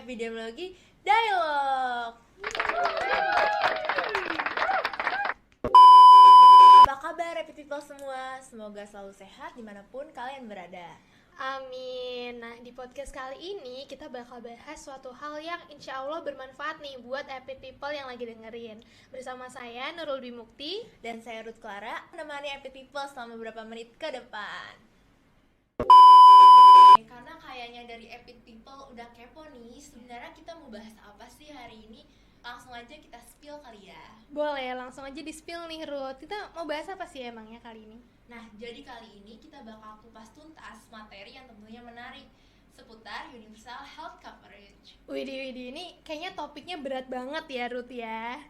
Epidemiologi Dialog. Apa kabar Epi People semua? Semoga selalu sehat dimanapun kalian berada. Amin. Nah, di podcast kali ini kita bakal bahas suatu hal yang insya Allah bermanfaat nih buat Epic People yang lagi dengerin. Bersama saya Nurul Dwi Mukti Dan saya Ruth Clara, menemani Epi People selama beberapa menit ke depan. Karena kayaknya dari Epic People udah kepo nih, sebenarnya kita mau bahas apa sih hari ini? Langsung aja kita spill kali ya. Boleh, langsung aja di-spill nih Ruth. Kita mau bahas apa sih emangnya kali ini? Nah, jadi kali ini kita bakal kupas tuntas materi yang tentunya menarik seputar Universal Health Coverage. Widih, ini kayaknya topiknya berat banget ya Ruth ya.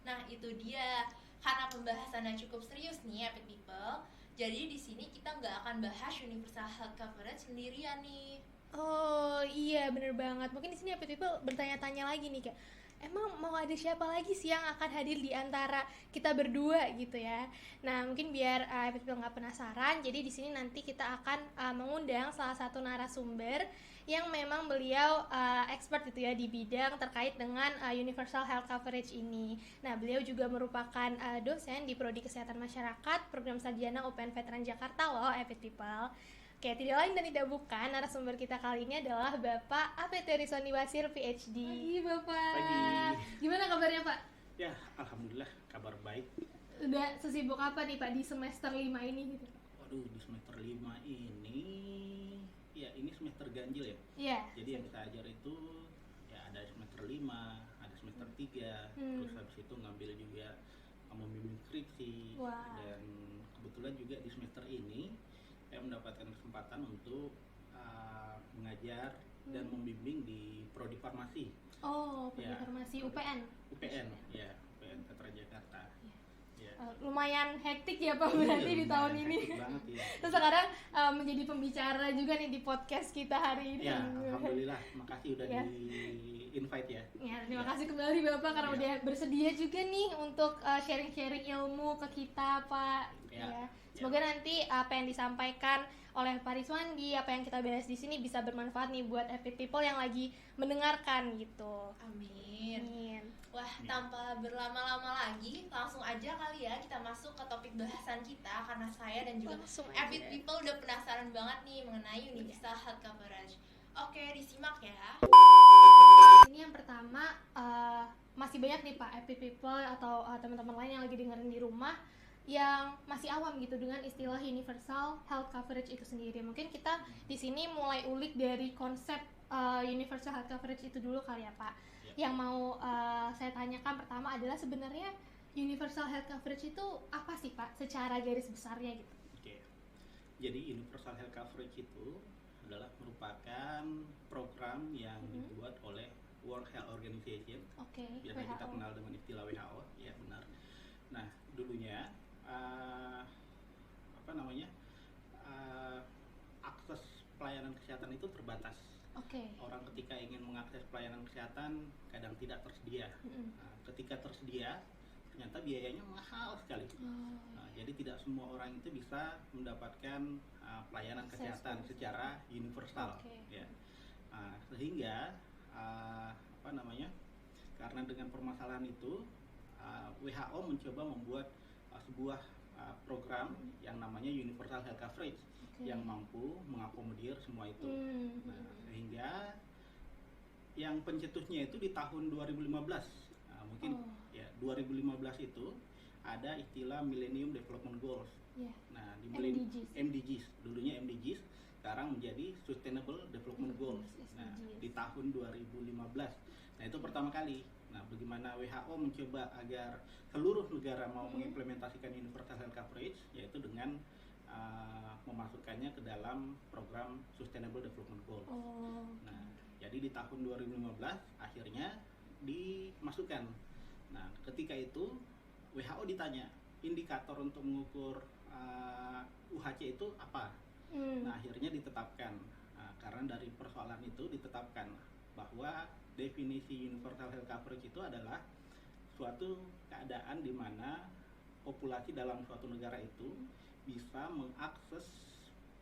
Nah, itu dia. Karena pembahasannya cukup serius nih, Epic People. Jadi di sini kita nggak akan bahas Universal Health Coverage sendirian nih. Oh iya, bener banget. Mungkin di sini Epic People bertanya-tanya lagi nih kayak, emang mau ada siapa lagi sih yang akan hadir di antara kita berdua gitu ya? Nah, mungkin biar Epic People nggak penasaran, jadi di sini nanti kita akan mengundang salah satu narasumber yang memang beliau expert gitu ya di bidang terkait dengan Universal Health Coverage ini. Nah, beliau juga merupakan dosen di Prodi Kesehatan Masyarakat Program Sarjana UPN Veteran Jakarta loh, Epic People. Oke, tidak lain dan tidak bukan, narasumber kita kali ini adalah Bapak APT Rizwani Basir, PhD. Pagi, Bapak. Pagi. Gimana kabarnya, Pak? Ya, alhamdulillah kabar baik. Udah sesibuk apa nih, Pak, di semester 5 ini gitu? Waduh, di semester 5 ini, ya ini semester ganjil ya. Iya. Jadi yang kita ajar itu ya ada semester 5, ada semester 3, terus habis itu ngambil juga membimbing skripsi. Wah. Dan kebetulan juga di semester ini saya mendapatkan kesempatan untuk mengajar dan membimbing di Prodi Farmasi. Oh, Prodi Ya, Farmasi UPN. UPN, ya, UPN Veteran Jakarta. Ya. Lumayan hektik ya, Pak, berarti di tahun ini. Hektik banget, ya. Terus sekarang menjadi pembicara juga nih di podcast kita hari ini. Ya, alhamdulillah, makasih udah Ya. di-invite ya. Ya, terima kasih kembali Bapak karena Ya. udah bersedia juga nih untuk sharing-sharing ilmu ke kita, Pak. Ya. Semoga nanti apa yang disampaikan oleh Pak Rizwandi, apa yang kita bahas di sini bisa bermanfaat nih buat Epic People yang lagi mendengarkan gitu. Amin. Wah, tanpa berlama-lama lagi, langsung aja kali ya kita masuk ke topik bahasan kita. Karena saya dan juga Langsung aja. Epic People udah penasaran banget nih mengenai Universal Health Coverage. Oke, disimak ya. Ini yang pertama, masih banyak nih Pak Epic People atau teman-teman lain yang lagi dengerin di rumah yang masih awam gitu dengan istilah Universal Health Coverage itu sendiri. Mungkin kita di sini mulai ulik dari konsep Universal Health Coverage itu dulu kali ya Pak. Ya. Yang mau saya tanyakan pertama adalah sebenarnya Universal Health Coverage itu apa sih Pak secara garis besarnya gitu? Oke. Jadi Universal Health Coverage itu adalah merupakan program yang dibuat oleh World Health Organization. Oke, Biasa kita WHO. kenal dengan istilah WHO, ya benar. Nah, dulunya akses pelayanan kesehatan itu terbatas. Oke. Orang ketika ingin mengakses pelayanan kesehatan kadang tidak tersedia. Nah, ketika tersedia ternyata biayanya mahal sekali. Nah, jadi tidak semua orang itu bisa mendapatkan pelayanan kesehatan secara universal. Oke. Ya. Sehingga karena dengan permasalahan itu WHO mencoba membuat sebuah program yang namanya Universal Health Coverage yang mampu mengakomodir semua itu. Nah, sehingga yang pencetusnya itu di tahun 2015. Mungkin ya 2015 itu ada istilah Millennium Development Goals. Yeah. Nah, di MDGs. dulunya MDGs, sekarang menjadi Sustainable Development Goals. Nah, SDGs. di tahun 2015. Nah, itu pertama kali. Nah, bagaimana WHO mencoba agar seluruh negara mau mengimplementasikan Universal Health Coverage, yaitu dengan memasukkannya ke dalam program Sustainable Development Goals. Nah, jadi di tahun 2015 akhirnya dimasukkan. Nah, ketika itu WHO ditanya indikator untuk mengukur UHC itu apa. Nah, akhirnya ditetapkan. Karena dari persoalan itu ditetapkan bahwa definisi Universal Health Coverage itu adalah suatu keadaan di mana populasi dalam suatu negara itu bisa mengakses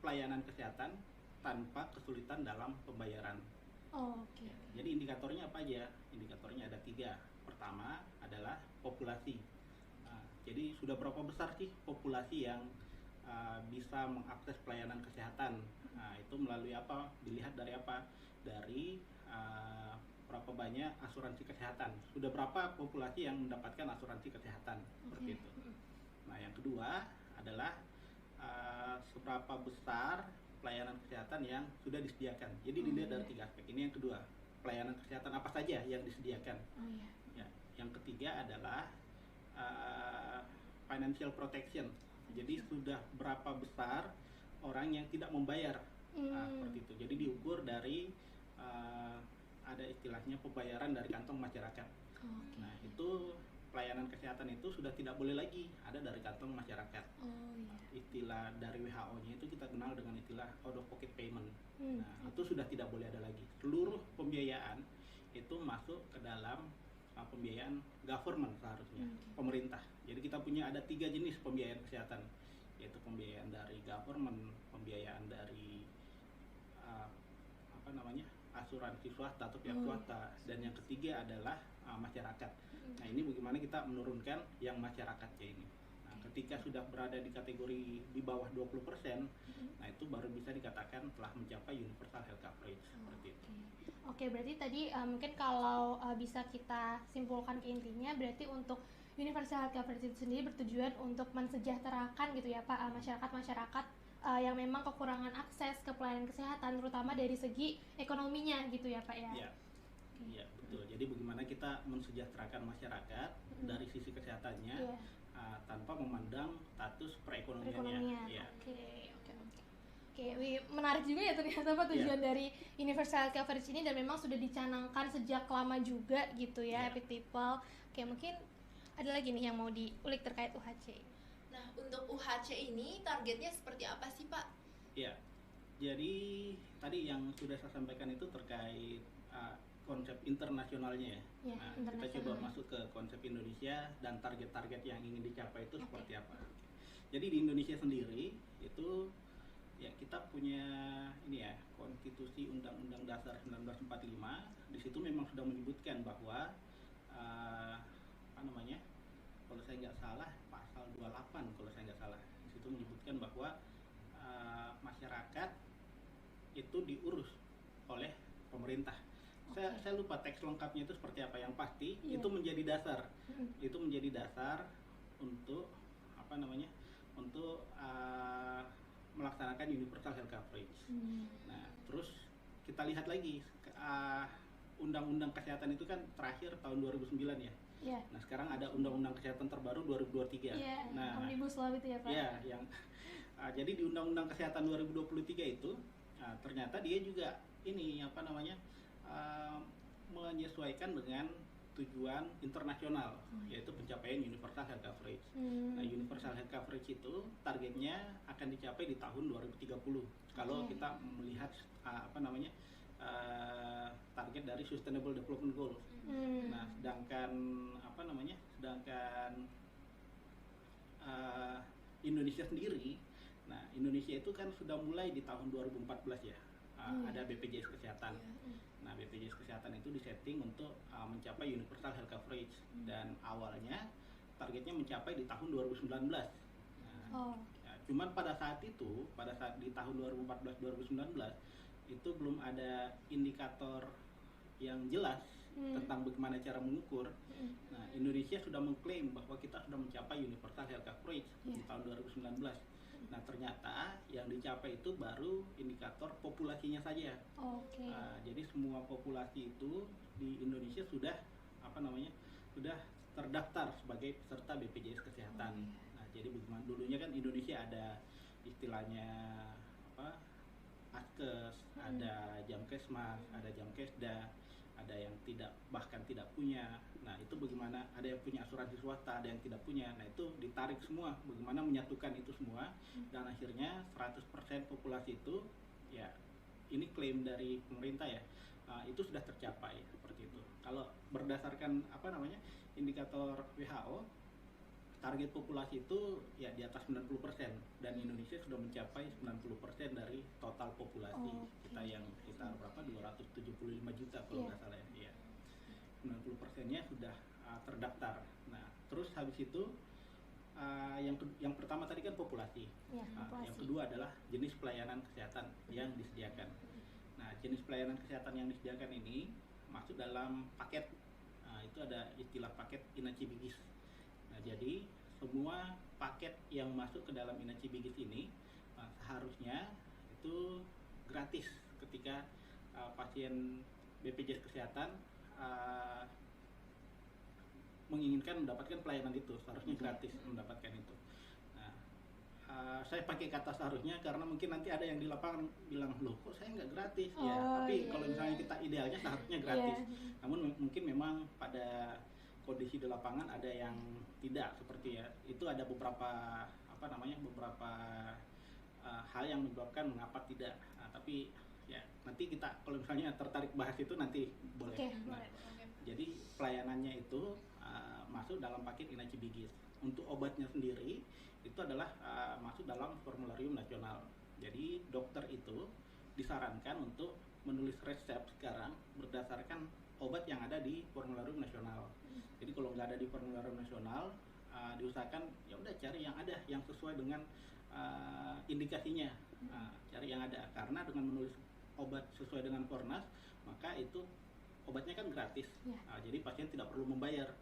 pelayanan kesehatan tanpa kesulitan dalam pembayaran. Oh, oke. Ya, jadi indikatornya apa aja? Indikatornya ada 3. Pertama adalah populasi. Jadi sudah berapa besar sih populasi yang bisa mengakses pelayanan kesehatan? Itu melalui apa? Dilihat dari apa? Dari berapa banyak asuransi kesehatan. Sudah berapa populasi yang mendapatkan asuransi kesehatan? Seperti itu. Nah, yang kedua adalah seberapa besar pelayanan kesehatan yang sudah disediakan. Jadi dilihat dari 3 aspek. Ini yang kedua, pelayanan kesehatan apa saja yang disediakan. Ya, yang ketiga adalah financial protection. Jadi sudah berapa besar orang yang tidak membayar. Seperti itu. Jadi diukur dari ada istilahnya pembayaran dari kantong masyarakat. Nah, itu pelayanan kesehatan itu sudah tidak boleh lagi ada dari kantong masyarakat. Istilah dari WHO-nya itu kita kenal dengan istilah out of pocket payment. Nah, itu sudah tidak boleh ada lagi. Seluruh pembiayaan itu masuk ke dalam pembiayaan government seharusnya, pemerintah. Jadi kita punya ada 3 jenis pembiayaan kesehatan, yaitu pembiayaan dari government, pembiayaan dari asuransi swasta atau pihak swasta, dan yang ketiga adalah masyarakat. Nah, ini bagaimana kita menurunkan yang masyarakatnya ini. Nah, ketika sudah berada di kategori di bawah 20%, nah itu baru bisa dikatakan telah mencapai universal health coverage. Seperti itu. Oke, berarti tadi mungkin kalau bisa kita simpulkan ke intinya, berarti untuk universal health coverage itu sendiri bertujuan untuk mensejahterakan gitu ya Pak, masyarakat-masyarakat yang memang kekurangan akses ke pelayanan kesehatan, terutama dari segi ekonominya gitu ya Pak ya. Iya, betul. Jadi bagaimana kita mensejahterakan masyarakat dari sisi kesehatannya tanpa memandang status perekonomiannya. Ya. Oke, menarik juga ya ternyata Pak tujuan dari universal coverage ini, dan memang sudah dicanangkan sejak lama juga gitu ya, Epic People. Oke, mungkin ada lagi nih yang mau diulik terkait UHC. Nah, untuk UHC ini targetnya seperti apa sih Pak? Iya, jadi tadi yang sudah saya sampaikan itu terkait konsep internasionalnya ya. Nah, kita coba masuk ke konsep Indonesia dan target-target yang ingin dicapai itu seperti apa. Jadi di Indonesia sendiri itu ya kita punya ini ya, Konstitusi Undang-Undang Dasar 1945. Di situ memang sudah menyebutkan bahwa kalau saya nggak salah pasal 28 kalau saya nggak salah, di situ menyebutkan bahwa masyarakat itu diurus oleh pemerintah. Saya lupa teks lengkapnya itu seperti apa, yang pasti itu menjadi dasar. Itu menjadi dasar untuk untuk melaksanakan universal health coverage. Nah, terus kita lihat lagi undang-undang kesehatan itu kan terakhir tahun 2009 ya. Nah, sekarang ada undang-undang kesehatan terbaru 2023. Nah, Omnibus Law itu ya Pak. Yang jadi di undang-undang kesehatan 2023 itu ternyata dia juga ini menyesuaikan dengan tujuan internasional, yaitu pencapaian universal health coverage. Nah, universal health coverage itu targetnya akan dicapai di tahun 2030. Kalau kita melihat target dari Sustainable Development Goals. Nah, sedangkan Indonesia sendiri, nah Indonesia itu kan sudah mulai di tahun 2014 ya. Ada BPJS Kesehatan. Nah, BPJS Kesehatan itu disetting untuk mencapai universal health coverage, dan awalnya targetnya mencapai di tahun 2019. Cuman pada saat di tahun 2014-2019 itu belum ada indikator yang jelas tentang bagaimana cara mengukur. Nah, Indonesia sudah mengklaim bahwa kita sudah mencapai universal health coverage di tahun 2019. Nah, ternyata yang dicapai itu baru indikator populasinya saja. Jadi semua populasi itu di Indonesia sudah sudah terdaftar sebagai peserta BPJS Kesehatan. Nah, jadi bagaimana dulunya kan Indonesia ada istilahnya Askes, ada Jamkesmas, ada Jamkesda, ada yang bahkan tidak punya. Nah, itu bagaimana ada yang punya asuransi swasta, ada yang tidak punya. Nah, itu ditarik semua, bagaimana menyatukan itu semua, dan akhirnya 100% populasi itu ya, ini klaim dari pemerintah ya, itu sudah tercapai seperti itu. Kalau berdasarkan indikator WHO, target populasi itu ya di atas 90% dan Indonesia sudah mencapai 90% dari total populasi. Kita yang sekitar berapa 275 juta kalau nggak salah ya. 90%-nya sudah terdaftar. Nah, terus habis itu yang pertama tadi kan populasi. Yang kedua adalah jenis pelayanan kesehatan yang disediakan. Nah, jenis pelayanan kesehatan yang disediakan ini masuk dalam paket. Itu ada istilah paket Inaci Bigis. Nah, jadi semua paket yang masuk ke dalam Inaci Bigis ini seharusnya itu gratis ketika pasien BPJS Kesehatan menginginkan mendapatkan pelayanan itu, seharusnya gratis mendapatkan itu. Nah, saya pakai kata seharusnya karena mungkin nanti ada yang di lapangan bilang, loh kok saya nggak gratis ya, tapi kalau misalnya kita idealnya seharusnya gratis. Namun mungkin memang pada kondisi di lapangan ada yang tidak seperti ya, itu ada beberapa beberapa hal yang menyebabkan mengapa tidak. Tapi ya nanti kita kalau misalnya tertarik bahas itu nanti boleh. Jadi pelayanannya itu masuk dalam paket Inaci Bigis. Untuk obatnya sendiri itu adalah masuk dalam formularium nasional. Jadi dokter itu disarankan untuk menulis resep sekarang berdasarkan obat yang ada di formularium nasional. Jadi kalau nggak ada di formularium nasional, diusahakan ya udah cari yang ada yang sesuai dengan indikasinya. Cari yang ada, karena dengan menulis obat sesuai dengan Fornas maka itu obatnya kan gratis. Jadi pasien tidak perlu membayar.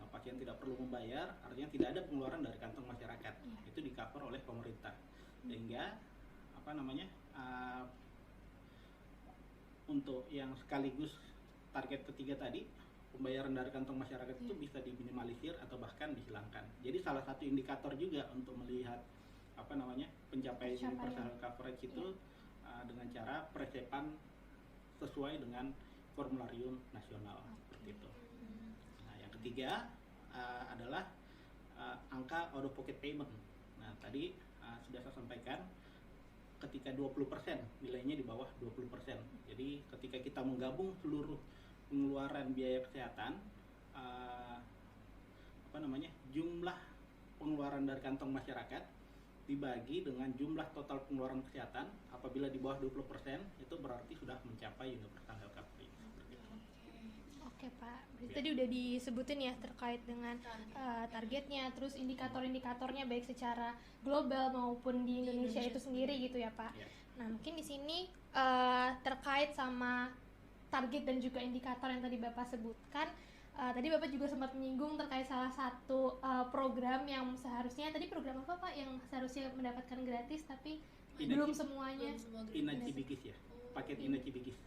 Pasien tidak perlu membayar artinya tidak ada pengeluaran dari kantong masyarakat. Itu di cover oleh pemerintah. Sehingga untuk yang sekaligus target ketiga tadi, pembayaran dari kantong masyarakat itu bisa diminimalisir atau bahkan dihilangkan. Jadi salah satu indikator juga untuk melihat pencapaian universal coverage itu dengan cara persepan sesuai dengan formularium nasional seperti itu. Nah, yang ketiga adalah angka out of pocket payment. Nah, tadi sudah saya sampaikan ketika 20% nilainya di bawah 20%. Jadi ketika kita menggabung seluruh pengeluaran biaya kesehatan, jumlah pengeluaran dari kantong masyarakat dibagi dengan jumlah total pengeluaran kesehatan, apabila di bawah 20% itu berarti sudah mencapai universal health coverage. Oke Pak, berarti tadi udah disebutin ya terkait dengan targetnya, terus indikator-indikatornya baik secara global maupun di Indonesia itu sendiri gitu ya Pak. Nah mungkin di sini terkait sama target dan juga indikator yang tadi Bapak sebutkan, tadi Bapak juga sempat menyinggung terkait salah satu program yang seharusnya, tadi program apa Pak yang seharusnya mendapatkan gratis tapi belum semuanya. Inaci Bigis ya, paket Inaci Bigis.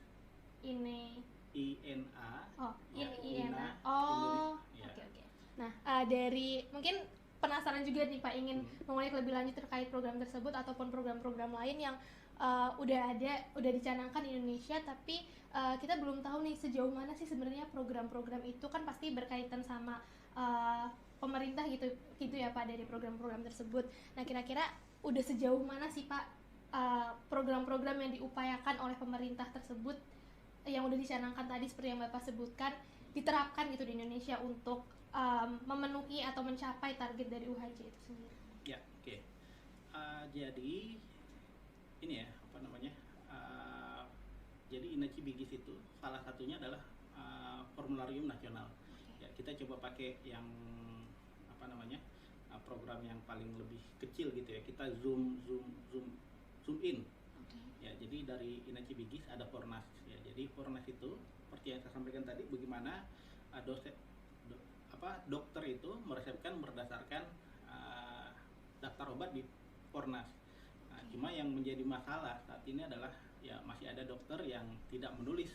Ini INA. INA. Oke. Nah, dari mungkin penasaran juga nih Pak, ingin mengulik lebih lanjut terkait program tersebut ataupun program-program lain yang udah dicanangkan di Indonesia, tapi kita belum tahu nih sejauh mana sih sebenarnya program-program itu, kan pasti berkaitan sama pemerintah gitu ya Pak, dari program-program tersebut. Nah, kira-kira udah sejauh mana sih Pak program-program yang diupayakan oleh pemerintah tersebut yang udah dicanangkan tadi seperti yang Bapak sebutkan diterapkan gitu di Indonesia untuk memenuhi atau mencapai target dari UHJ itu sendiri? Ya, oke. Jadi ini ya jadi Inaci Bigis itu salah satunya adalah formularium nasional. Ya, kita coba pakai yang program yang paling lebih kecil gitu ya. Kita zoom in. Ya, jadi dari Inaci Bigis ada Fornas. Ya, jadi Fornas itu seperti yang saya sampaikan tadi, bagaimana dokter itu meresepkan berdasarkan daftar obat di Fornas. Nah, cuma yang menjadi masalah saat ini adalah ya masih ada dokter yang tidak menulis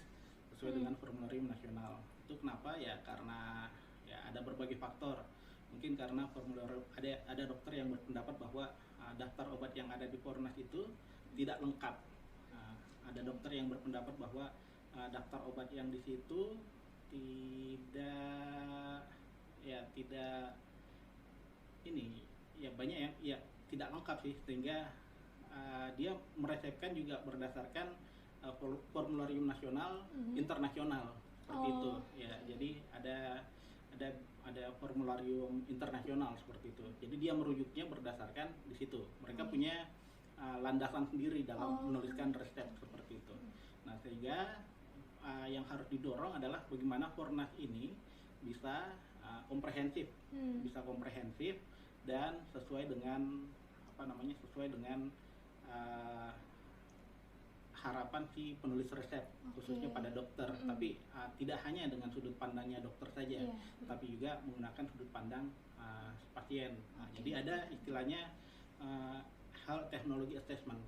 sesuai dengan formularium nasional. Itu kenapa? Ya karena ya ada berbagai faktor. Mungkin karena formularium ada dokter yang berpendapat bahwa daftar obat yang ada di Fornas itu tidak lengkap. Ada dokter yang berpendapat bahwa daftar obat yang di situ banyak yang tidak lengkap sih, sehingga dia meresepkan juga berdasarkan formularium nasional internasional seperti itu ya. Jadi ada ada formularium internasional seperti itu. Jadi dia merujuknya berdasarkan di situ. Mereka punya landasan sendiri dalam menuliskan resep seperti itu. Nah, sehingga yang harus didorong adalah bagaimana Fornas ini bisa komprehensif, dan sesuai dengan sesuai dengan harapan si penulis resep, khususnya pada dokter. Tapi tidak hanya dengan sudut pandangnya dokter saja, tapi juga menggunakan sudut pandang pasien. Jadi ada istilahnya health technology assessment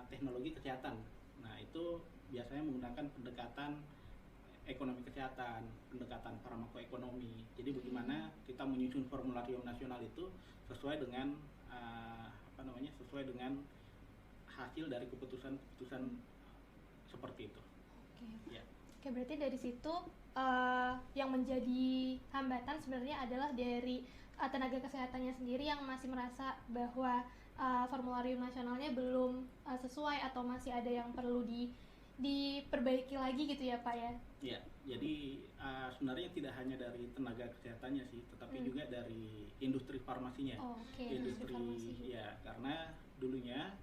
teknologi kesehatan. Nah, itu biasanya menggunakan pendekatan ekonomi kesehatan, pendekatan farmakoekonomi. Jadi bagaimana kita menyusun formularium nasional itu sesuai dengan sesuai dengan hasil dari keputusan seperti itu. Oke. Ya. Oke, berarti dari situ yang menjadi hambatan sebenarnya adalah dari tenaga kesehatannya sendiri yang masih merasa bahwa formularium nasionalnya belum sesuai atau masih ada yang perlu diperbaiki lagi gitu ya Pak ya? Ya, jadi sebenarnya tidak hanya dari tenaga kesehatannya sih, tetapi juga dari industri farmasinya. Industri farmasi. Ya, karena dulunya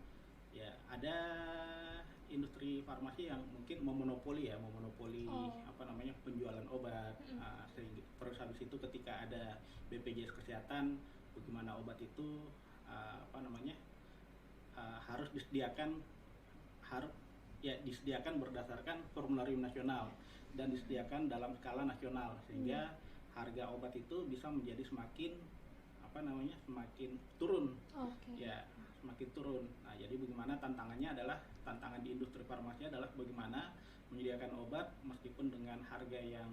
ya ada industri farmasi yang mungkin memonopoli penjualan obat. Sehingga terus habis itu ketika ada BPJS kesehatan, bagaimana obat itu harus disediakan berdasarkan formularium nasional dan disediakan dalam skala nasional, sehingga harga obat itu bisa menjadi semakin turun. Ya, semakin turun. Nah, jadi bagaimana tantangan di industri farmasi adalah bagaimana menyediakan obat meskipun dengan harga yang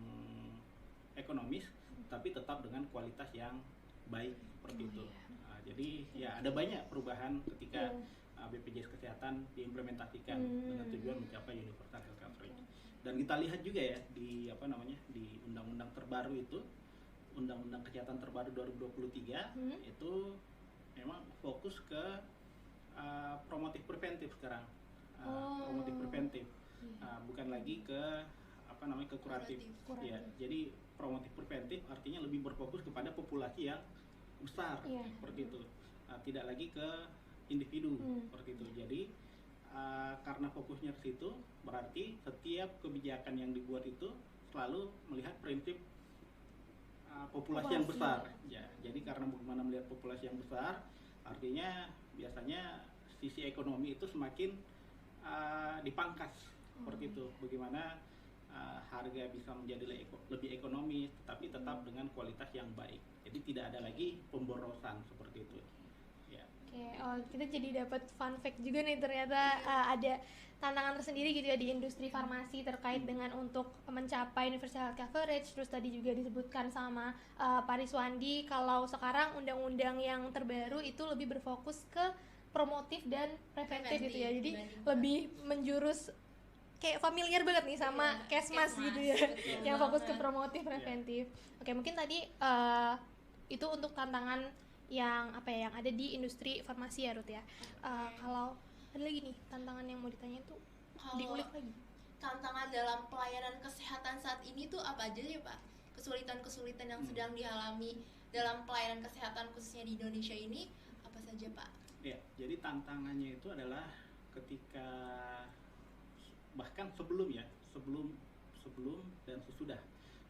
ekonomis, tapi tetap dengan kualitas yang baik seperti itu. Nah, jadi ya ada banyak perubahan ketika BPJS kesehatan diimplementasikan dengan tujuan mencapai universal health coverage. Dan kita lihat juga ya di undang-undang terbaru itu, Undang-Undang Kesehatan terbaru 2023 itu memang fokus ke promotif preventif sekarang. Promotif preventif. Bukan lagi ke kuratif. Ya, jadi promotif preventif artinya lebih berfokus kepada populasi yang besar, seperti itu. Tidak lagi ke individu, seperti itu. Jadi karena fokusnya ke situ, berarti setiap kebijakan yang dibuat itu selalu melihat prinsip populasi yang besar. Ya, jadi karena bagaimana melihat populasi yang besar, artinya biasanya sisi ekonomi itu semakin dipangkas, seperti itu. Bagaimana harga bisa menjadi lebih ekonomis, tapi tetap dengan kualitas yang baik. Jadi tidak ada lagi pemborosan seperti itu. Ya. Kita jadi dapat fun fact juga nih, ternyata ada tantangan tersendiri gitu ya di industri farmasi terkait dengan untuk mencapai universal health coverage. Terus tadi juga disebutkan sama Pak Riswandi kalau sekarang undang-undang yang terbaru itu lebih berfokus ke promotif dan preventif gitu ya. Jadi lebih menjurus kayak familiar banget nih sama Kesmas gitu ya, yang fokus ke promotif preventif. Oke, mungkin tadi itu untuk tantangan yang ada di industri farmasi ya Ruth ya. Kalau ada lagi nih tantangan yang mau ditanya tuh diulik lagi. Tantangan dalam pelayanan kesehatan saat ini tuh apa aja ya Pak? Kesulitan-kesulitan yang sedang dialami dalam pelayanan kesehatan khususnya di Indonesia ini apa saja Pak? Ya, jadi tantangannya itu adalah ketika bahkan sebelum dan sesudah.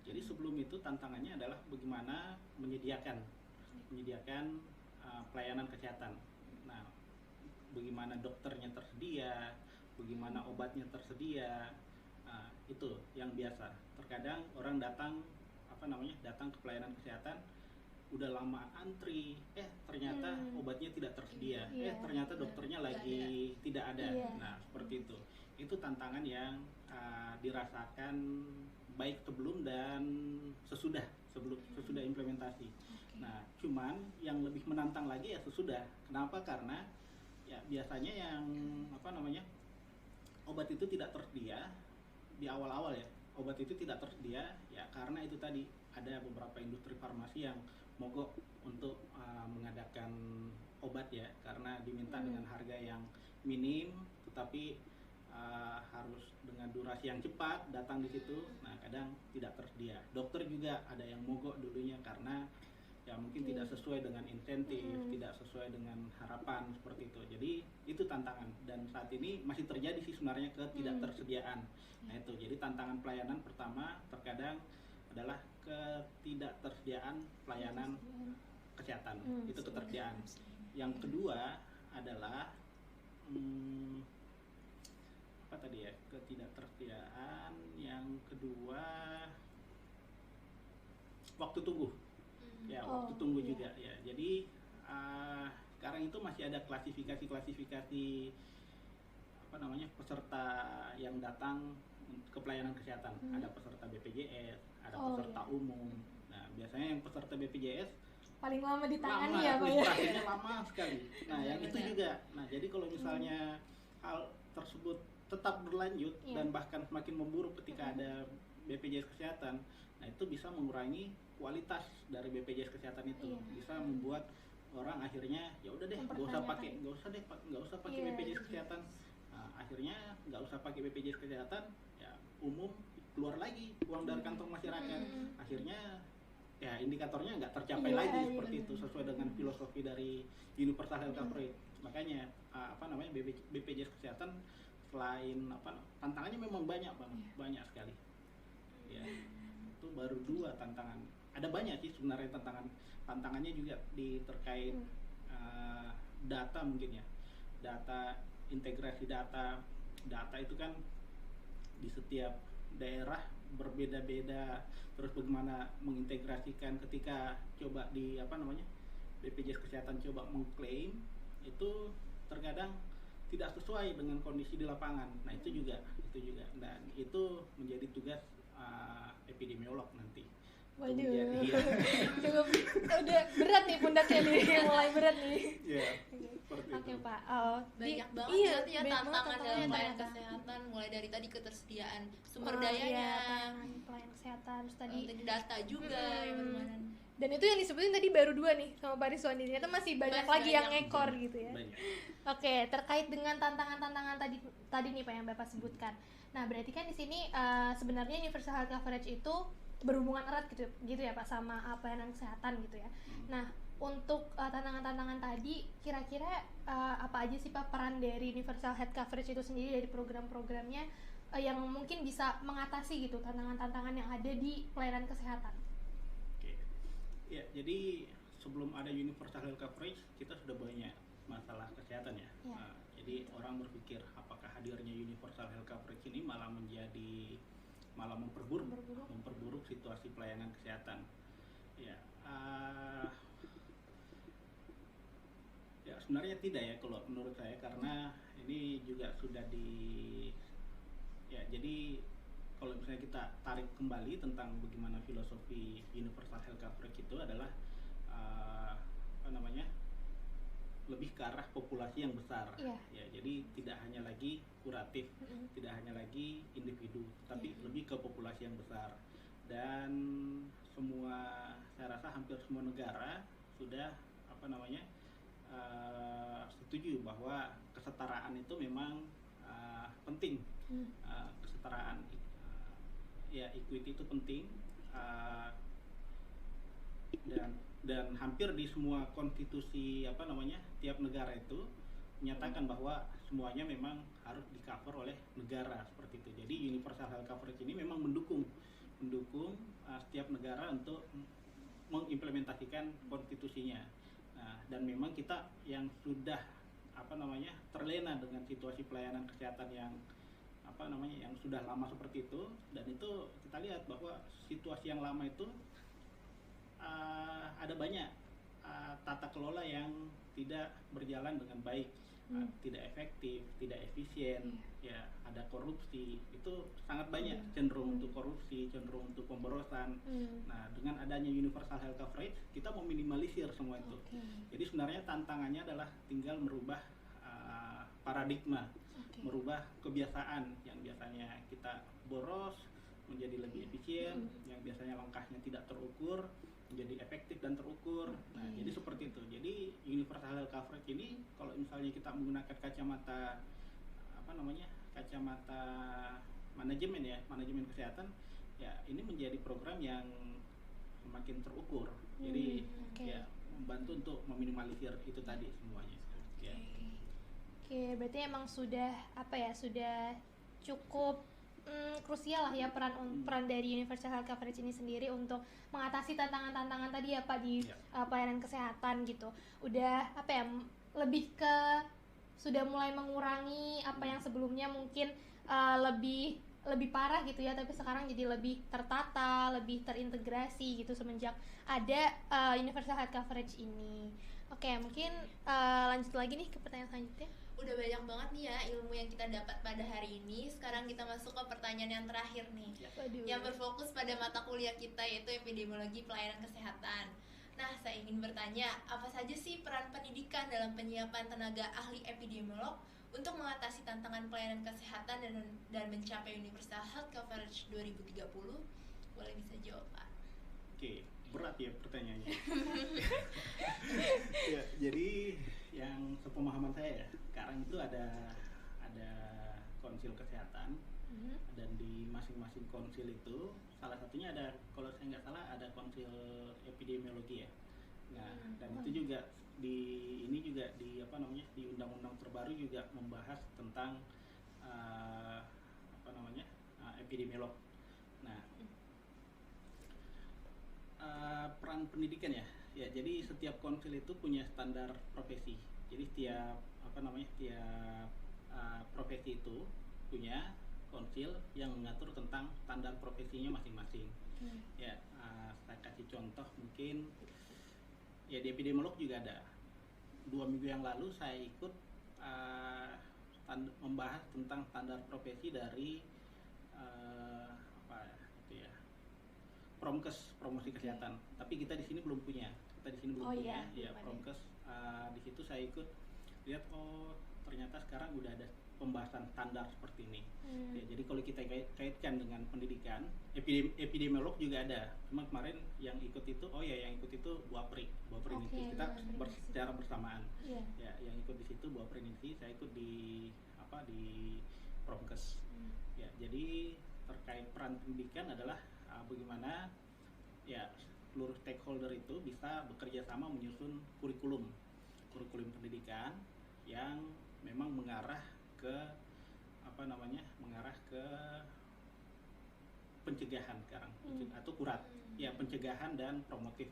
Jadi sebelum itu tantangannya adalah bagaimana menyediakan pelayanan kesehatan. Nah, bagaimana dokternya tersedia, bagaimana obatnya tersedia, itu yang biasa. Terkadang orang datang ke pelayanan kesehatan udah lama antri, ternyata obatnya tidak tersedia, ternyata dokternya lagi tidak ada. Nah, seperti itu. Itu tantangan yang dirasakan baik sebelum dan sesudah implementasi. Nah, cuman yang lebih menantang lagi ya sesudah. Kenapa? Karena ya biasanya yang obat itu tidak tersedia di awal-awal ya. Obat itu tidak tersedia ya karena itu tadi ada beberapa industri farmasi yang mogok untuk mengadakan obat ya, karena diminta dengan harga yang minim, tetapi harus dengan durasi yang cepat datang di situ. Nah, kadang tidak tersedia. Dokter juga ada yang mogok dulunya karena ya mungkin tidak sesuai dengan insentif, tidak sesuai dengan harapan seperti itu. Jadi itu tantangan, dan saat ini masih terjadi sih sebenarnya ketidaktersediaan. Nah itu, jadi tantangan pelayanan pertama terkadang adalah ketidaktersediaan pelayanan kesehatan. Itu ketersediaan. Yang kedua adalah apa tadi ya, ketidaktersediaan. Yang kedua waktu tunggu. Ya, waktu tunggu juga ya. Jadi sekarang itu masih ada klasifikasi apa namanya, peserta yang datang ke pelayanan kesehatan. Ada peserta BPJS, ada peserta umum. Nah, biasanya yang peserta BPJS paling lama ditangani ya Pak ya. Prosesnya lama sekali. Nah, yang itu juga. Nah, jadi kalau misalnya hal tersebut tetap berlanjut dan bahkan semakin memburuk ketika ada BPJS kesehatan, nah itu bisa mengurangi kualitas dari BPJS kesehatan itu. Bisa membuat orang akhirnya ya udah deh, nggak usah pakai BPJS kesehatan. Nah, akhirnya nggak usah pakai BPJS kesehatan, ya umum, keluar lagi uang dari kantong masyarakat. Akhirnya ya indikatornya nggak tercapai lagi seperti itu, sesuai dengan filosofi dari Universal Health Coverage. Makanya BPJS kesehatan selain tantangannya memang banyak banyak sekali. Ya, itu baru 2 tantangan. Ada banyak sih sebenarnya tantangannya juga terkait data mungkin ya. Data, integrasi data itu kan di setiap daerah berbeda-beda. Terus bagaimana mengintegrasikan ketika coba di BPJS kesehatan coba mengklaim, itu terkadang tidak sesuai dengan kondisi di lapangan. Nah, itu juga dan itu menjadi tugas epidemiolog nanti. Waduh, cukup udah berat nih pundaknya nih, mulai berat nih. Iya. Oke Pak. Banyak banget berarti ya tantangan dalam pelayanan kesehatan, mulai dari tadi ketersediaan sumber dayanya, pelayanan kesehatan, terus tadi data juga yang bermain. Dan itu yang disebutin tadi baru 2 nih sama Pak Rizwandi, ternyata masih banyak lagi yang ngekor gitu ya. Oke, terkait dengan tantangan-tantangan tadi nih Pak yang Bapak sebutkan. Nah, berarti kan di sini sebenarnya Universal Health Coverage itu berhubungan erat gitu ya Pak sama pelayanan kesehatan gitu ya. Nah, untuk tantangan-tantangan tadi kira-kira apa aja sih Pak peran dari Universal Health Coverage itu sendiri, dari program-programnya yang mungkin bisa mengatasi gitu tantangan-tantangan yang ada di pelayanan kesehatan? Ya, jadi sebelum ada Universal Health Coverage kita sudah banyak masalah kesehatan ya. Nah, jadi orang berpikir apakah hadirnya Universal Health Coverage ini malah memperburuk situasi pelayanan kesehatan. Ya, ya sebenarnya tidak ya kalau menurut saya, karena ini juga sudah jadi kalau misalnya kita tarik kembali tentang bagaimana filosofi Universal Health Coverage itu adalah lebih ke arah populasi yang besar. Ya, jadi tidak hanya lagi kuratif, tidak hanya lagi individu, tapi lebih ke populasi yang besar. Dan saya rasa hampir semua negara sudah setuju bahwa kesetaraan itu memang penting. Kesetaraan, equity itu penting, dan hampir di semua konstitusi tiap negara itu menyatakan bahwa semuanya memang harus di-cover oleh negara seperti itu. Jadi Universal Health Coverage ini memang mendukung setiap negara untuk mengimplementasikan konstitusinya. Nah, dan memang kita yang sudah terlena dengan situasi pelayanan kesehatan yang yang sudah lama seperti itu, dan itu kita lihat bahwa situasi yang lama itu ada banyak tata kelola yang tidak berjalan dengan baik, tidak efektif, tidak efisien, ya ada korupsi, itu sangat banyak, cenderung untuk korupsi, cenderung untuk pemborosan. Nah, dengan adanya Universal Health Coverage kita meminimalisir semua itu. Jadi sebenarnya tantangannya adalah tinggal merubah paradigma, merubah kebiasaan yang biasanya kita boros menjadi lebih efisien, yang biasanya langkahnya tidak terukur menjadi efektif dan terukur. Nah, jadi seperti itu. Jadi Universal Health Coverage ini kalau misalnya kita menggunakan kacamata kacamata manajemen ya, manajemen kesehatan, ya ini menjadi program yang semakin terukur. Jadi Oke. ya membantu untuk meminimalisir itu tadi semuanya. Ya. Oke, berarti emang sudah sudah cukup krusial lah ya peran dari Universal Health Coverage ini sendiri untuk mengatasi tantangan-tantangan tadi ya Pak di pelayanan kesehatan gitu. Udah lebih ke sudah mulai mengurangi apa yang sebelumnya mungkin lebih parah gitu ya, tapi sekarang jadi lebih tertata, lebih terintegrasi gitu semenjak ada Universal Health Coverage ini. Oke, mungkin lanjut lagi nih ke pertanyaan selanjutnya. Udah banyak banget nih ya ilmu yang kita dapat pada hari ini. Sekarang kita masuk ke pertanyaan yang terakhir nih, yang berfokus pada mata kuliah kita, yaitu epidemiologi pelayanan kesehatan. Nah, saya ingin bertanya, apa saja sih peran pendidikan dalam penyiapan tenaga ahli epidemiolog untuk mengatasi tantangan pelayanan kesehatan dan mencapai Universal Health Coverage 2030? Boleh bisa jawab, Pak? Oke, berat ya pertanyaannya. Ya, jadi yang sepemahaman saya ya, sekarang itu ada konsil kesehatan, dan di masing-masing konsil itu salah satunya ada, kalau saya nggak salah, ada konsil epidemiologi ya. Nah, dan itu juga di di undang-undang terbaru juga membahas tentang epidemiolog. Nah, peran pendidikan ya. Ya, jadi setiap konsil itu punya standar profesi. Jadi tiap profesi itu punya konsil yang mengatur tentang standar profesinya masing-masing. Ya, saya kasih contoh mungkin ya, di epidemiolog juga ada. 2 minggu yang lalu saya ikut membahas tentang standar profesi dari Promkes, promosi kesehatan. Tapi kita di sini belum punya. Ya, Promkes. Di situ saya ikut lihat, ternyata sekarang udah ada pembahasan standar seperti ini. Ya, jadi kalau kita kaitkan dengan pendidikan, epidemiolog juga ada. Cuma kemarin yang ikut itu, Buapri itu kita secara bersamaan. Ya, yang ikut di situ Buapri ini, saya ikut di Promkes. Ya, jadi terkait peran pendidikan adalah bagaimana ya seluruh stakeholder itu bisa bekerja sama menyusun kurikulum pendidikan yang memang mengarah ke pencegahan sekarang, atau pencegahan dan promotif,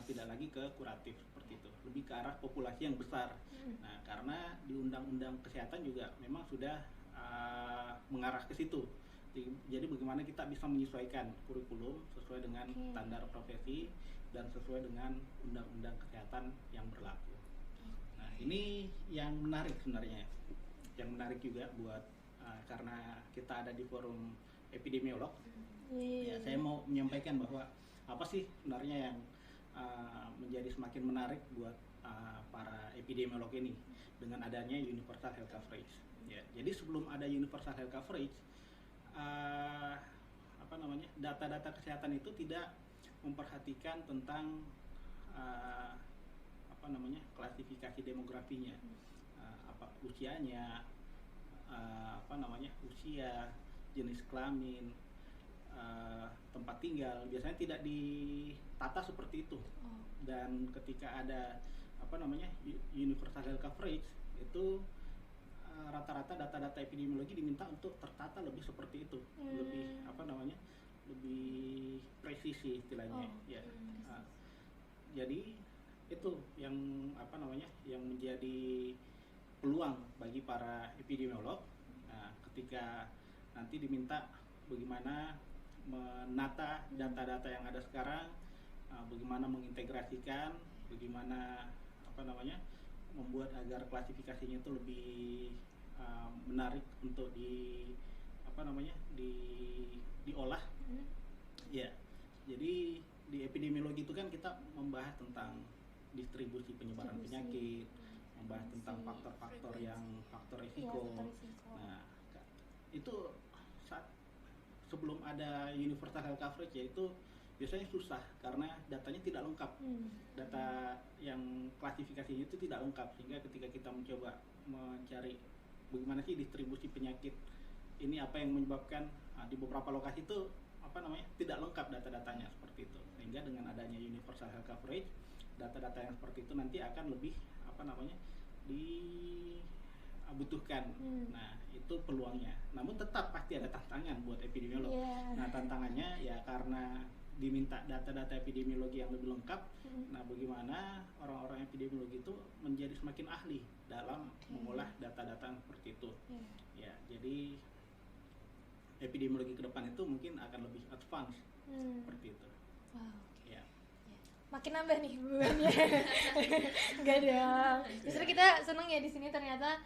tidak lagi ke kuratif seperti itu, lebih ke arah populasi yang besar. Nah, karena di undang-undang kesehatan juga memang sudah mengarah ke situ. Jadi bagaimana kita bisa menyesuaikan kurikulum sesuai dengan standar profesi dan sesuai dengan undang-undang kesehatan yang berlaku. Nah, ini yang menarik sebenarnya. Yang menarik juga buat karena kita ada di forum epidemiolog. Ya, saya mau menyampaikan bahwa apa sih sebenarnya yang menjadi semakin menarik buat para epidemiolog ini dengan adanya Universal Health Coverage. Ya, jadi sebelum ada Universal Health Coverage, data-data kesehatan itu tidak memperhatikan tentang klasifikasi demografinya, usianya, usia, jenis kelamin, tempat tinggal, biasanya tidak ditata seperti itu. Dan ketika ada Universal Health Coverage, itu rata-rata data-data epidemiologi diminta untuk tertata lebih seperti itu, lebih presisi istilahnya. Jadi itu yang yang menjadi peluang bagi para epidemiolog. Nah, ketika nanti diminta bagaimana menata data-data yang ada sekarang, bagaimana mengintegrasikan, bagaimana membuat agar klasifikasinya itu lebih menarik untuk diolah. Ya, jadi di epidemiologi itu kan kita membahas tentang distribusi penyebaran penyakit, membahas tentang faktor risiko. Nah, itu sebelum ada Universal Health Coverage, yaitu biasanya susah karena datanya tidak lengkap. Data yang klasifikasinya itu tidak lengkap, sehingga ketika kita mencoba mencari bagaimana sih distribusi penyakit ini, apa yang menyebabkan di beberapa lokasi itu tidak lengkap data-datanya seperti itu. Sehingga dengan adanya universal health coverage, data-data yang seperti itu nanti akan lebih dibutuhkan. Nah, itu peluangnya. Namun tetap pasti ada tantangan buat epidemiolog. Nah, tantangannya ya karena diminta data-data epidemiologi yang lebih lengkap. Nah, bagaimana orang-orang epidemiologi itu menjadi semakin ahli dalam mengolah data-data seperti itu. Ya, jadi epidemiologi ke depan itu mungkin akan lebih advance seperti itu. Ya. Makin nambah nih bebannya. Enggak dong. Justru kita seneng ya di sini ternyata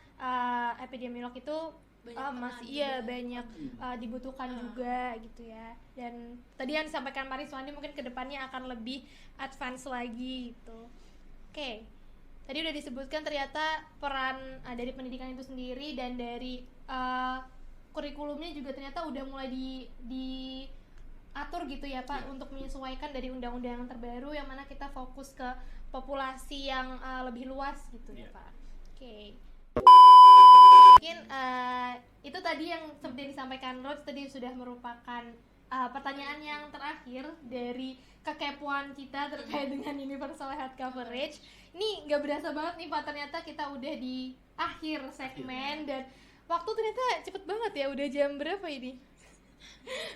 epidemiolog itu masih banyak dibutuhkan juga gitu ya. Dan tadi yang disampaikan Mariswandi mungkin kedepannya akan lebih advance lagi gitu. Oke. Tadi udah disebutkan ternyata peran dari pendidikan itu sendiri dan dari kurikulumnya juga ternyata udah mulai diatur gitu ya Pak, untuk menyesuaikan dari undang-undang yang terbaru yang mana kita fokus ke populasi yang lebih luas gitu ya Pak. Oke. Mungkin itu tadi yang seperti yang disampaikan Rod tadi sudah merupakan pertanyaan yang terakhir dari kekepoan kita terkait dengan universal health coverage. Ini nggak berasa banget nih Pak, ternyata kita udah di akhir segmen dan waktu ternyata cepet banget ya, udah jam berapa ini?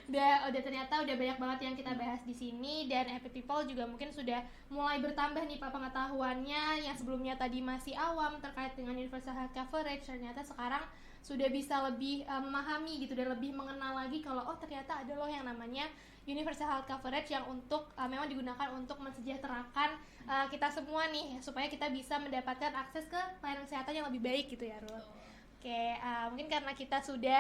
udah ternyata udah banyak banget yang kita bahas di sini, dan Happy People juga mungkin sudah mulai bertambah nih Pak pengetahuannya, yang sebelumnya tadi masih awam terkait dengan universal health coverage, ternyata sekarang sudah bisa lebih memahami gitu dan lebih mengenal lagi kalau ternyata ada loh yang namanya universal health coverage yang untuk memang digunakan untuk mensejahterakan kita semua nih, supaya kita bisa mendapatkan akses ke layanan kesehatan yang lebih baik gitu ya Ruth. Oke, mungkin karena kita sudah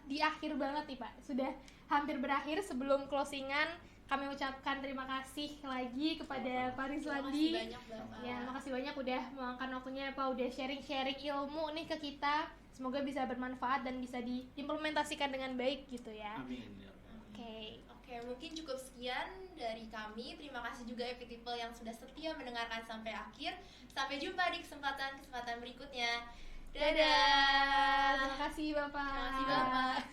di akhir banget nih Pak, sudah hampir berakhir. Sebelum closingan, kami ucapkan terima kasih lagi kepada Pak Rizwandi. Makasih banyak udah meluangkan waktunya Pak, udah sharing-sharing ilmu nih ke kita. Semoga bisa bermanfaat dan bisa diimplementasikan dengan baik gitu ya. Amin. Oke, mungkin cukup sekian dari kami. Terima kasih juga Happy People yang sudah setia mendengarkan sampai akhir. Sampai jumpa di kesempatan berikutnya. Dadah. Terima kasih Bapak. Terima kasih Bapak.